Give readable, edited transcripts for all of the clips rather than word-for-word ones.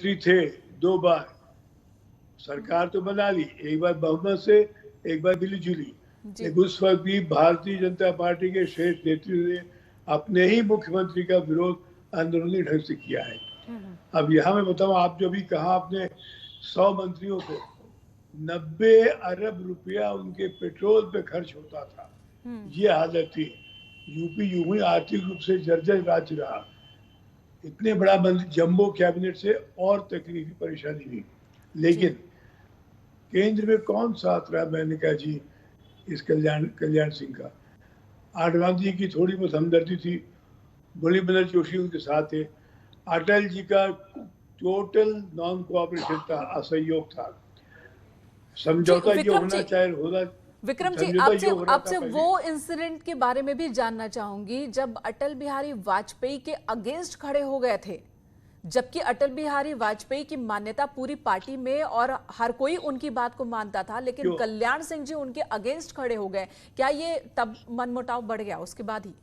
मुख्यमंत्री थे 2 बार, सरकार तो बना ली, एक बार बहुमत से, एक बार मिली जुली, लेकिन उस वक्त भी भारतीय जनता पार्टी के शीर्ष नेतृत्व ने अपने ही मुख्यमंत्री का विरोध अंदरूनी ढंग से किया है। अब यहाँ मैं बताऊं, आप जो भी कहा आपने 100 मंत्रियों को 90 अरब रुपया उनके पेट्रोल पे खर्च होता था, ये हालत थी। यूपी यूं ही आर्थिक रूप से जर्जर राज्य रहा। इतने बड़ा जम्बो कैबिनेट से और तकनीकी परेशानी हुई, लेकिन केंद्र में कौन साथ रहा? मैंने कहा जी इस कल्याण सिंह का। आडवाणी जी की थोड़ी बहुत हमदर्दी थी, मुरलीधर जोशी उनके साथ थे। अटल जी का टोटल नॉन कोऑपरेशन था, असहयोग था। समझौता ये होना चाहिए होगा। विक्रम जी, आपसे वो इंसिडेंट के बारे में भी जानना चाहूंगी जब अटल बिहारी वाजपेयी के अगेंस्ट खड़े हो गए थे, जबकि अटल बिहारी वाजपेयी की मान्यता पूरी पार्टी में और हर कोई उनकी बात को मानता था, लेकिन कल्याण सिंह जी उनके अगेंस्ट खड़े हो गए। क्या ये तब मनमुटाव बढ़ गया उसके बाद ही?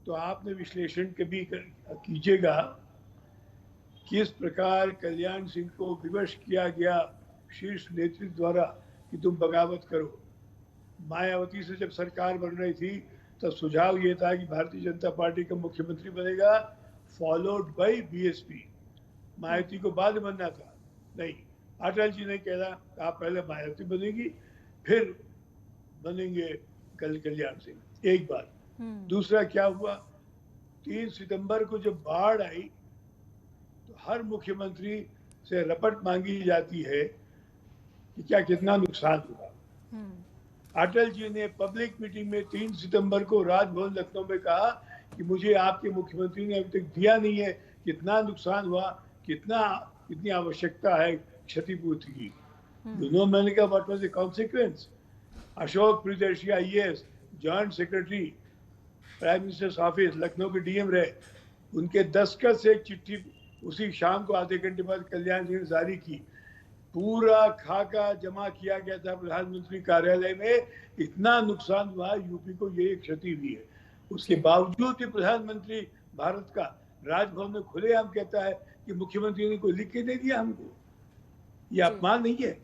तो आपने विश्लेषण कभी कीजिएगा किस प्रकार कल्याण सिंह को विवश किया गया शीर्ष नेतृत्व द्वारा कि तुम बगावत करो। मायावती से जब सरकार बन रही थी तब सुझाव ये था कि भारतीय जनता पार्टी का मुख्यमंत्री बनेगा, फॉलोड बाय बीएसपी। मायावती को बाद बनना था, नहीं, अटल जी ने कहा आप पहले मायावती बनेगी, फिर बनेंगे कल्याण सिंह। एक बात। दूसरा क्या हुआ, 3 सितंबर को जब बाढ़ आई तो हर मुख्यमंत्री से रपट मांगी जाती है कि क्या कितना नुकसान हुआ। अटल जी ने पब्लिक मीटिंग में 3 सितंबर को राजभवन लखनऊ में कहा कि मुझे आपके मुख्यमंत्री ने अभी तक दिया नहीं है कितना नुकसान हुआ, कितनी आवश्यकता है क्षतिपूर्ति की। मैंने कहा what was the consequence? Ashok Priyadarshi IAS joint secretary prime minister's office Lucknow के DM रहे, उनके दस्तखत से एक चिट्ठी उसी शाम को आधे घंटे बाद कल्याण सिंह ने जारी की। पूरा खाका जमा किया गया था प्रधानमंत्री कार्यालय में, इतना नुकसान हुआ यूपी को, ये क्षति हुई है। उसके बावजूद भी प्रधानमंत्री भारत का राजभवन में खुलेआम कहता है कि मुख्यमंत्री ने कोई लिख के दे दिया हमको। ये अपमान नहीं है?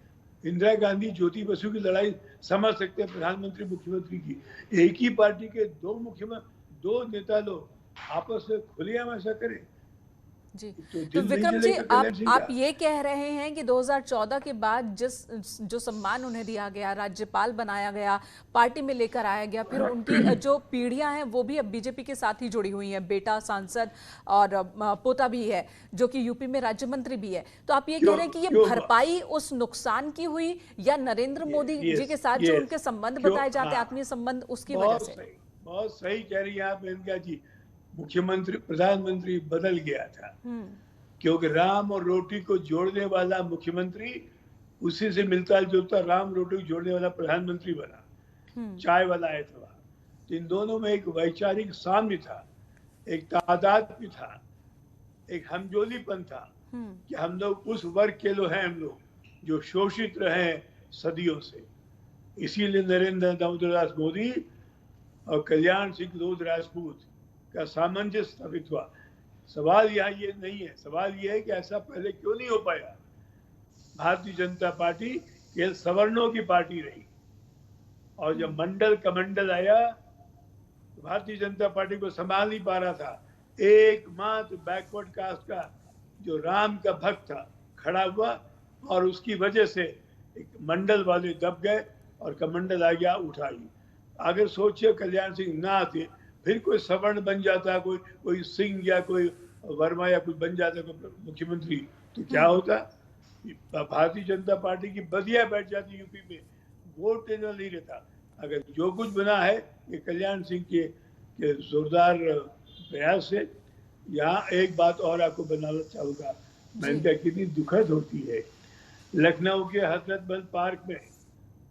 इंदिरा गांधी ज्योति बसु की लड़ाई समझ सकते हैं प्रधानमंत्री मुख्यमंत्री की। एक ही पार्टी के दो नेता लोग आपस में खुलेआम ऐसा करें जी। तो विक्रम जी, आप ये कह रहे हैं कि 2014 के बाद जो सम्मान उन्हें दिया गया, राज्यपाल बनाया गया, पार्टी में लेकर आया गया, फिर उनकी जो पीढ़ियां हैं वो भी अब बीजेपी के साथ ही जुड़ी हुई हैं, बेटा सांसद और पोता भी है जो कि यूपी में राज्य मंत्री भी है। तो आप ये कह रहे हैं कि ये भरपाई उस नुकसान की हुई या नरेंद्र मोदी जी के साथ जो उनके संबंध बताए जाते हैं, आत्मीय संबंध, उसकी वजह से? बहुत सही कह रही है आप मेनका जी। मुख्यमंत्री प्रधानमंत्री बदल गया था क्योंकि राम और रोटी को जोड़ने वाला मुख्यमंत्री उसी से मिलता जुलता राम रोटी को जोड़ने वाला प्रधानमंत्री बना। चाय वाला आया था वहां। इन दोनों में एक वैचारिक साम्य था, एक तादाद भी था, एक हमजोलीपन था कि हम लोग उस वर्ग के लोग हैं, हम लोग जो शोषित रहे सदियों से। इसीलिए नरेंद्र दामोदर दास मोदी और कल्याण सिंह लोध राजपूत का सामंजस्य स्थापित हुआ। सवाल यहाँ ये नहीं है, सवाल ये है कि ऐसा पहले क्यों नहीं हो पाया। भारतीय जनता पार्टी केवल सवर्णों की पार्टी रही और जब मंडल कमंडल आया तो भारतीय जनता पार्टी को संभाल नहीं पा रहा था। एकमात्र बैकवर्ड कास्ट का जो राम का भक्त था खड़ा हुआ और उसकी वजह से एक मंडल वाले दब गए और कमंडल आ गया उठाई। अगर सोचिए कल्याण सिंह ना आते, फिर कोई सवर्ण बन जाता, कोई सिंह या कोई वर्मा या कोई बन जाता कोई मुख्यमंत्री, तो क्या होता? भारतीय जनता पार्टी की बदिया बैठ जाती यूपी में, वोट देने नहीं रहता। अगर जो कुछ बना है ये कल्याण सिंह के जोरदार प्रयास से। यहाँ एक बात और आपको बनाना चाहूंगा, मैंने कहा कितनी दुखद होती है। लखनऊ के हजरतबल पार्क में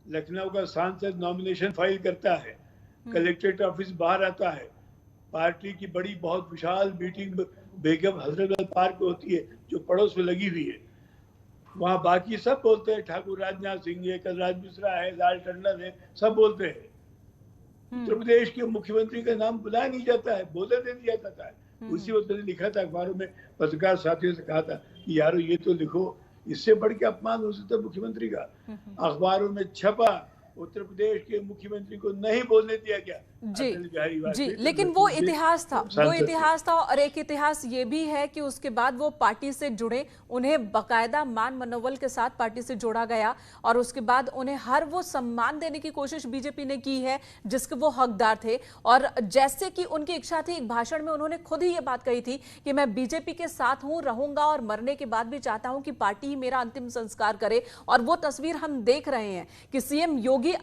लखनऊ का सांसद नॉमिनेशन फाइल करता है, कलेक्ट्रेट ऑफिस बाहर आता है, पार्टी की बड़ी बहुत विशाल मीटिंग बेगम हजरतबल पार्क में होती है जो पड़ोस में लगी हुई है। वहां बाकी सब बोलते हैं, ठाकुर राजनाथ सिंह है, कलराज मिश्रा है, लाल टंडन है, सब बोलते हैं। उत्तर प्रदेश के मुख्यमंत्री का नाम बुलाया नहीं जाता है, बोलने नहीं दिया जाता है। उसी वक्त मैंने लिखा था अखबारों में, पत्रकार साथियों से कहा था कि यारो ये तो लिखो, इससे बढ़ के अपमान हो सकता है मुख्यमंत्री का। अखबारों में छपा, उत्तर प्रदेश के मुख्यमंत्री को नहीं बोलने दिया गया। जी, लेकिन वो इतिहास था, और एक इतिहास ये भी है कि उसके बाद वो पार्टी से जुड़े, उन्हें बकायदा मान मनोबल के साथ पार्टी से जोड़ा गया और उसके बाद उन्हें हर वो सम्मान देने की कोशिश बीजेपी ने की है जिसके वो हकदार थे। और जैसे कि उनकी इच्छा थी, एक भाषण में उन्होंने खुद ही ये बात कही थी कि मैं बीजेपी के साथ हूं, रहूंगा और मरने के बाद भी चाहता हूं कि पार्टी ही मेरा अंतिम संस्कार करे। और वो तस्वीर हम देख रहे हैं कि सीएम योगी